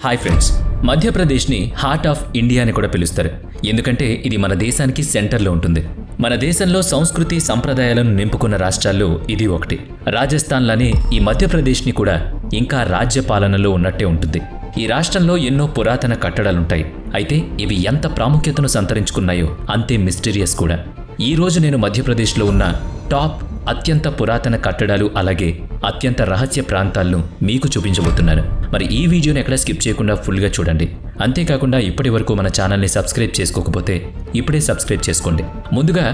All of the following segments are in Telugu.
హాయ్ ఫ్రెండ్స్, మధ్యప్రదేశ్ని హార్ట్ ఆఫ్ ఇండియా అని కూడా పిలుస్తారు. ఎందుకంటే ఇది మన దేశానికి సెంటర్లో ఉంటుంది. మన దేశంలో సంస్కృతి సంప్రదాయాలను నింపుకున్న రాష్ట్రాల్లో ఇది ఒకటి. రాజస్థాన్లోనే ఈ మధ్యప్రదేశ్ని కూడా ఇంకా రాజ్య పాలనలో ఉన్నట్టే ఉంటుంది. ఈ రాష్ట్రంలో ఎన్నో పురాతన కట్టడాలుంటాయి. అయితే ఇవి ఎంత ప్రాముఖ్యతను సంతరించుకున్నాయో అంతే మిస్టీరియస్ కూడా. ఈ రోజు నేను మధ్యప్రదేశ్లో ఉన్న టాప్ అత్యంత పురాతన కట్టడాలు అలాగే అత్యంత రహస్య ప్రాంతాలను మీకు చూపించబోతున్నాను. మరి ఈ వీడియోని ఎక్కడ స్కిప్ చేయకుండా ఫుల్గా చూడండి. అంతేకాకుండా ఇప్పటి వరకు మన ఛానల్ని సబ్స్క్రైబ్ చేసుకోకపోతే ఇప్పుడే సబ్స్క్రైబ్ చేసుకోండి. ముందుగా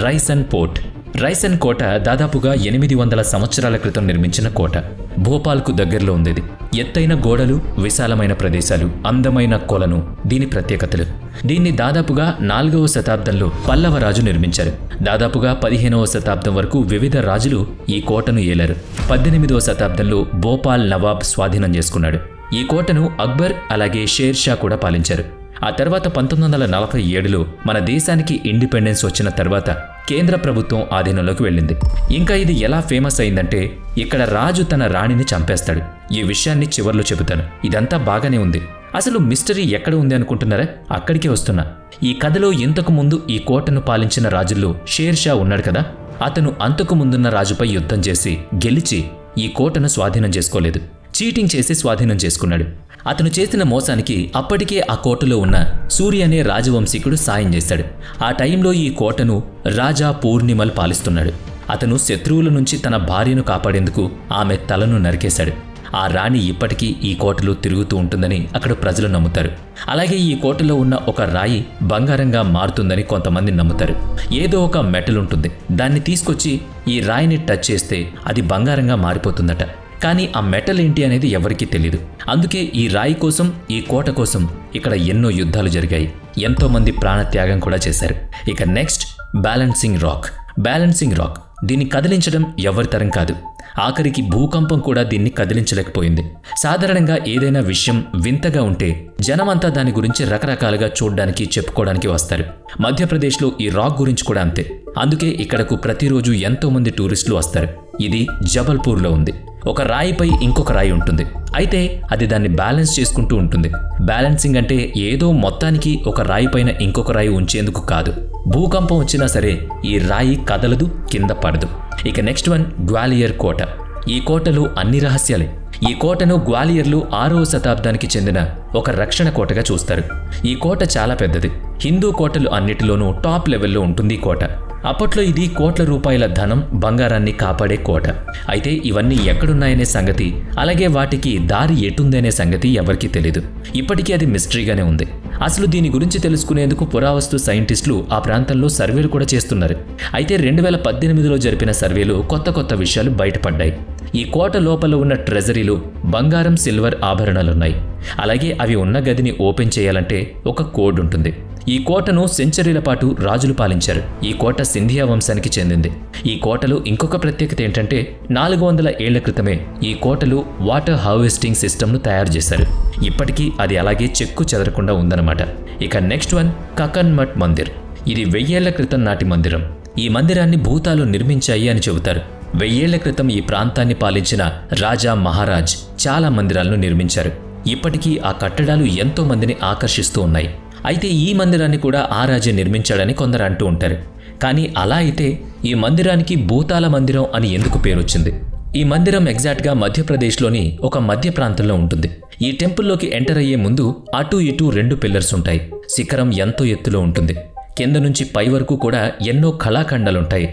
రైసన్ పోర్ట్. రైసన్ కోట దాదాపుగా 800 సంవత్సరాల క్రితం నిర్మించిన కోట. భోపాల్కు దగ్గరలో ఉంది. ఎత్తైన గోడలు, విశాలమైన ప్రదేశాలు, అందమైన కొలను దీని ప్రత్యేకతలు. దీన్ని దాదాపుగా 4వ శతాబ్దంలో పల్లవ రాజు నిర్మించారు. దాదాపుగా 15వ శతాబ్దం వరకు వివిధ రాజులు ఈ కోటను ఏలారు. 18వ శతాబ్దంలో భోపాల్ నవాబ్ స్వాధీనం చేసుకున్నాడు. ఈ కోటను అక్బర్ అలాగే షేర్ షా కూడా పాలించారు. ఆ తర్వాత 1947లో మన దేశానికి ఇండిపెండెన్స్ వచ్చిన తర్వాత కేంద్ర ప్రభుత్వం ఆధీనంలోకి వెళ్ళింది. ఇంకా ఇది ఎలా ఫేమస్ అయిందంటే ఇక్కడ రాజు తన రాణిని చంపేస్తాడు. ఈ విషయాన్ని చివర్లో చెబుతాను. ఇదంతా బాగానే ఉంది. అసలు మిస్టరీ ఎక్కడ ఉంది అనుకుంటున్నారా? అక్కడికే వస్తున్నా. ఈ కథలో ఇంతకు ముందు ఈ కోటను పాలించిన రాజుల్లో షేర్ షా ఉన్నాడు కదా. అతను అంతకు ముందున్న రాజుపై యుద్ధం చేసి గెలిచి ఈ కోటను స్వాధీనం చేసుకోలేదు. చీటింగ్ చేసి స్వాధీనం చేసుకున్నాడు. అతను చేసిన మోసానికి అప్పటికే ఆ కోటలో ఉన్న సూర్య అనే రాజవంశీకుడు సాయం చేశాడు. ఆ టైంలో ఈ కోటను రాజా పూర్ణిమల్ పాలిస్తున్నాడు. అతను శత్రువుల నుంచి తన భార్యను కాపాడేందుకు ఆమె తలను నరికేశాడు. ఆ రాణి ఇప్పటికీ ఈ కోటలో తిరుగుతూ ఉంటుందని అక్కడ ప్రజలు నమ్ముతారు. అలాగే ఈ కోటలో ఉన్న ఒక రాయి బంగారంగా మారుతుందని కొంతమంది నమ్ముతారు. ఏదో ఒక మెటల్ ఉంటుంది, దాన్ని తీసుకొచ్చి ఈ రాయిని టచ్ చేస్తే అది బంగారంగా మారిపోతుందట. కానీ ఆ మెటల్ ఏంటి అనేది ఎవరికీ తెలియదు. అందుకే ఈ రాయి కోసం, ఈ కోట కోసం ఇక్కడ ఎన్నో యుద్ధాలు జరిగాయి. ఎంతోమంది ప్రాణత్యాగం కూడా చేశారు. ఇక next balancing rock. Balancing rock దీన్ని కదిలించడం ఎవరి తరం కాదు. ఆఖరికి భూకంపం కూడా దీన్ని కదిలించలేకపోయింది. సాధారణంగా ఏదైనా విషయం వింతగా ఉంటే జనమంతా దాని గురించి రకరకాలుగా చూడడానికి చెప్పుకోవడానికి వస్తారు. మధ్యప్రదేశ్లో ఈ రాక్ గురించి కూడా అంతే. అందుకే ఇక్కడకు ప్రతిరోజు ఎంతోమంది టూరిస్టులు వస్తారు. ఇది జబల్పూర్లో ఉంది. ఒక రాయిపై ఇంకొక రాయి ఉంటుంది. అయితే అది దాన్ని బ్యాలెన్స్ చేసుకుంటూ ఉంటుంది. బ్యాలెన్సింగ్ అంటే ఏదో మొత్తానికి ఒక రాయి పైన ఇంకొక రాయి ఉంచేందుకు కాదు. భూకంపం వచ్చినా సరే ఈ రాయి కదలదు, కింద పడదు. ఇక నెక్స్ట్ వన్ గ్వాలియర్ కోట. ఈ కోటలో అన్ని రహస్యాలే. ఈ కోటను గ్వాలియర్లో 6వ శతాబ్దానికి చెందిన ఒక రక్షణ కోటగా చూస్తారు. ఈ కోట చాలా పెద్దది. హిందూ కోటలు అన్నిటిలోనూ టాప్ లెవెల్లో ఉంటుంది ఈ కోట. అప్పట్లో ఇది కోట్ల రూపాయల ధనం, బంగారాన్ని కాపాడే కోట. అయితే ఇవన్నీ ఎక్కడున్నాయనే సంగతి, అలాగే వాటికి దారి ఎటుందనే సంగతి ఎవరికీ తెలీదు. ఇప్పటికీ అది మిస్టరీగానే ఉంది. అసలు దీని గురించి తెలుసుకునేందుకు పురావస్తు సైంటిస్టులు ఆ ప్రాంతంలో సర్వేలు కూడా చేస్తున్నారు. అయితే 2018లో జరిపిన సర్వేలో కొత్త విషయాలు బయటపడ్డాయి. ఈ కోట లోపల ఉన్న ట్రెజరీలో బంగారం, సిల్వర్ ఆభరణాలున్నాయి. అలాగే అవి ఉన్న గదిని ఓపెన్ చేయాలంటే ఒక కోడ్ ఉంటుంది. ఈ కోటను సెంచరీల పాటు రాజులు పాలించారు. ఈ కోట సింధియా వంశానికి చెందింది. ఈ కోటలో ఇంకొక ప్రత్యేకత ఏంటంటే 400 ఏళ్ల క్రితమే ఈ కోటలో వాటర్ హార్వెస్టింగ్ సిస్టమ్ను తయారు చేశారు. ఇప్పటికీ అది అలాగే చెక్కు చెదరకుండా ఉందన్నమాట. ఇక నెక్స్ట్ వన్ కకన్ మఠ్ మందిర్. ఇది 1000 ఏళ్ల క్రితం నాటి మందిరం. ఈ మందిరాన్ని భూతాలు నిర్మించాయి అని చెబుతారు. 1000 ఏళ్ల క్రితం ఈ ప్రాంతాన్ని పాలించిన రాజా మహారాజ్ చాలా మందిరాలను నిర్మించారు. ఇప్పటికీ ఆ కట్టడాలు ఎంతో మందిని ఆకర్షిస్తూ ఉన్నాయి. అయితే ఈ మందిరాన్ని కూడా ఆ రాజే నిర్మించాడని కొందరు అంటూ ఉంటారు. కానీ అలా అయితే ఈ మందిరానికి భూతాల మందిరం అని ఎందుకు పేరు వచ్చింది? ఈ మందిరం ఎగ్జాక్ట్గా మధ్యప్రదేశ్లోని ఒక మధ్య ప్రాంతంలో ఉంటుంది. ఈ టెంపుల్లోకి ఎంటర్ అయ్యే ముందు అటు ఇటు 2 పిల్లర్స్ ఉంటాయి. శిఖరం ఎంతో ఎత్తులో ఉంటుంది. కింద నుంచి పై వరకు కూడా ఎన్నో కళాఖండాలుంటాయి.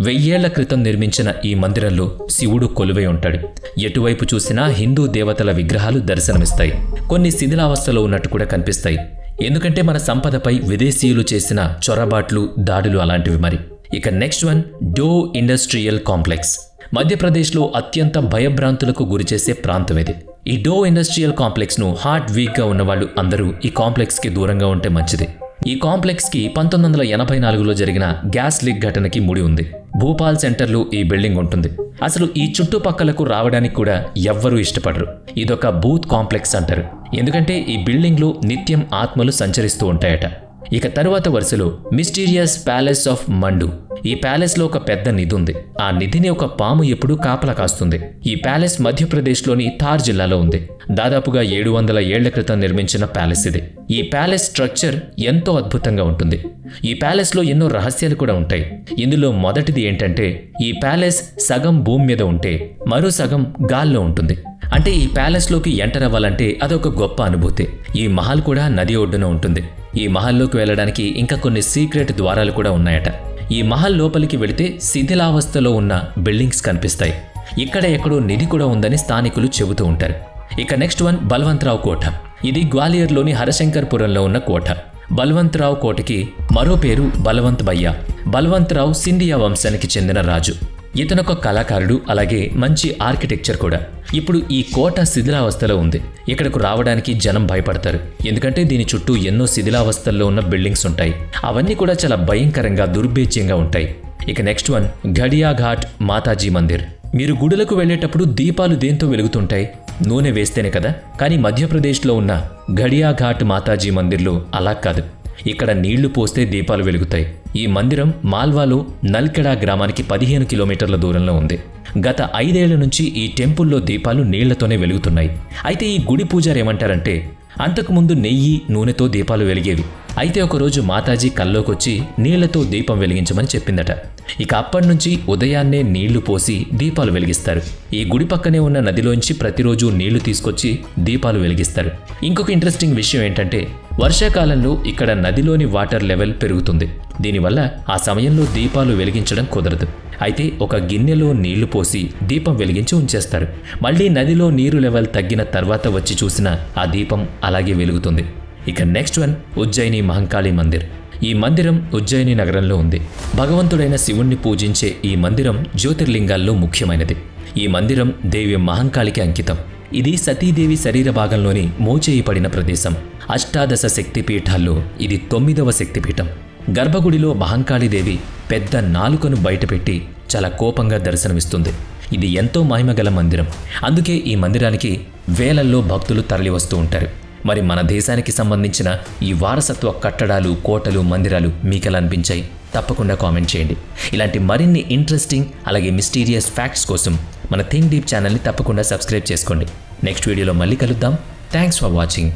1000 ఏళ్ల క్రితం నిర్మించిన ఈ మందిరంలో శివుడు కొలువై ఉంటాడు. ఎటువైపు చూసినా హిందూ దేవతల విగ్రహాలు దర్శనమిస్తాయి. కొన్ని శిథిలావస్థలో ఉన్నట్టు కూడా కనిపిస్తాయి. ఎందుకంటే మన సంపదపై విదేశీయులు చేసిన చొరబాట్లు, దాడులు అలాంటివి మరి. ఇక next one Dow industrial complex. మధ్యప్రదేశ్లో అత్యంత భయభ్రాంతులకు గురిచేసే ప్రాంతం ఇది. ఈ డో ఇండస్ట్రియల్ కాంప్లెక్స్ను హార్ట్ వీక్గా ఉన్నవాళ్ళు అందరూ ఈ కాంప్లెక్స్కి దూరంగా ఉంటే మంచిది. ఈ కాంప్లెక్స్కి 1984లో జరిగిన గ్యాస్ లీక్ ఘటనకి ముడి ఉంది. భూపాల్ సెంటర్లో ఈ బిల్డింగ్ ఉంటుంది. అసలు ఈ చుట్టుపక్కలకు రావడానికి కూడా ఎవ్వరూ ఇష్టపడరు. ఇదొక బూత్ కాంప్లెక్స్ అంటారు. ఎందుకంటే ఈ బిల్డింగ్లో నిత్యం ఆత్మలు సంచరిస్తూ ఉంటాయట. ఇక తరువాత వరుసలో మిస్టీరియస్ ప్యాలెస్ ఆఫ్ మండు. ఈ ప్యాలెస్లో ఒక పెద్ద నిధి ఉంది. ఆ నిధిని ఒక పాము ఎప్పుడూ కాపలా కాస్తుంది. ఈ ప్యాలెస్ మధ్యప్రదేశ్లోని థార్ జిల్లాలో ఉంది. దాదాపుగా 700 ఏళ్ల క్రితం నిర్మించిన ప్యాలెస్ ఇది. ఈ ప్యాలెస్ స్ట్రక్చర్ ఎంతో అద్భుతంగా ఉంటుంది. ఈ ప్యాలెస్లో ఎన్నో రహస్యాలు కూడా ఉంటాయి. ఇందులో మొదటిది ఏంటంటే, ఈ ప్యాలెస్ సగం భూమి మీద ఉంటే మరో సగం గాల్లో ఉంటుంది. అంటే ఈ ప్యాలెస్లోకి ఎంటర్ అవ్వాలంటే అదొక గొప్ప అనుభూతి. ఈ మహల్ కూడా నది ఒడ్డున ఉంటుంది. ఈ మహల్లోకి వెళ్ళడానికి ఇంకా కొన్ని సీక్రెట్ ద్వారాలు కూడా ఉన్నాయట. ఈ మహల్ లోపలికి వెళితే శిథిలావస్థలో ఉన్న బిల్డింగ్స్ కనిపిస్తాయి. ఇక్కడ ఎక్కడో నిధి కూడా ఉందని స్థానికులు చెబుతూ ఉంటారు. ఇక నెక్స్ట్ వన్ బల్వంతరావు కోట. ఇది గ్వాలియర్లోని హరశంకర్పురంలో ఉన్న కోట. బల్వంతరావు కోటకి మరో పేరు బలవంత్ బయ్యా. బల్వంతరావు సింధియా వంశానికి చెందిన రాజు. ఇతనొక కళాకారుడు, అలాగే మంచి ఆర్కిటెక్చర్ కూడా. ఇప్పుడు ఈ కోట శిథిలావస్థలో ఉంది. ఇక్కడకు రావడానికి జనం భయపడతారు. ఎందుకంటే దీని చుట్టూ ఎన్నో శిథిలావస్థల్లో ఉన్న బిల్డింగ్స్ ఉంటాయి. అవన్నీ కూడా చాలా భయంకరంగా దుర్భేద్యంగా ఉంటాయి. ఇక నెక్స్ట్ వన్ ఘడియా ఘాట్ మాతాజీ మందిర్. మీరు గుడులకు వెళ్ళేటప్పుడు దీపాలు దేంతో వెలుగుతుంటాయి? నూనె వేస్తేనే కదా. కానీ మధ్యప్రదేశ్లో ఉన్న ఘడియా ఘాట్ మాతాజీ మందిర్లో అలా కాదు. ఇక్కడ నీళ్లు పోస్తే దీపాలు వెలుగుతాయి. ఈ మందిరం మాల్వాలో నల్కెడా గ్రామానికి 15 కిలోమీటర్ల దూరంలో ఉంది. గత 5 ఏళ్ల నుంచి ఈ టెంపుల్లో దీపాలు నీళ్లతోనే వెలుగుతున్నాయి. అయితే ఈ గుడి పూజారి ఏమంటారంటే, అంతకుముందు నెయ్యి, నూనెతో దీపాలు వెలిగేవి. అయితే ఒకరోజు మాతాజీ కల్లోకొచ్చి నీళ్లతో దీపం వెలిగించమని చెప్పిందట. ఇక అప్పటి నుంచి ఉదయాన్నే నీళ్లు పోసి దీపాలు వెలిగిస్తారు. ఈ గుడి పక్కనే ఉన్న నదిలోంచి ప్రతిరోజు నీళ్లు తీసుకొచ్చి దీపాలు వెలిగిస్తారు. ఇంకొక ఇంట్రెస్టింగ్ విషయం ఏంటంటే, వర్షాకాలంలో ఇక్కడ నదిలోని వాటర్ లెవెల్ పెరుగుతుంది. దీనివల్ల ఆ సమయంలో దీపాలు వెలిగించడం కుదరదు. అయితే ఒక గిన్నెలో నీళ్లు పోసి దీపం వెలిగించి ఉంచేస్తారు. మళ్ళీ నదిలో నీరు లెవెల్ తగ్గిన తర్వాత వచ్చి చూసినా ఆ దీపం అలాగే వెలుగుతుంది. ఇక నెక్స్ట్ వన్ ఉజ్జయిని మహంకాళి మందిర్. ఈ మందిరం ఉజ్జయిని నగరంలో ఉంది. భగవంతుడైన శివుణ్ణి పూజించే ఈ మందిరం జ్యోతిర్లింగాల్లో ముఖ్యమైనది. ఈ మందిరం దేవి మహంకాళికి అంకితం. ఇది సతీదేవి శరీర భాగంలోని మోచేయి పడిన ప్రదేశం. అష్టాదశ శక్తిపీఠాల్లో ఇది 9వ శక్తిపీఠం. గర్భగుడిలో మహంకాళీదేవి పెద్ద నాలుకను బయటపెట్టి చాలా కోపంగా దర్శనమిస్తుంది. ఇది ఎంతో మహిమగల మందిరం. అందుకే ఈ మందిరానికి వేలల్లో భక్తులు తరలివస్తూ ఉంటారు. మరి మన దేశానికి సంబంధించిన ఈ వారసత్వ కట్టడాలు, కోటలు, మందిరాలు మీకెలా అనిపించాయి? తప్పకుండా కామెంట్ చేయండి. ఇలాంటి మరిన్ని ఇంట్రెస్టింగ్ అలాగే మిస్టీరియస్ ఫ్యాక్ట్స్ కోసం మన థింక్ డీప్ ఛానల్ని తప్పకుండా సబ్స్క్రైబ్ చేసుకోండి. నెక్స్ట్ వీడియోలో మళ్ళీ కలుద్దాం. Thanks for watching.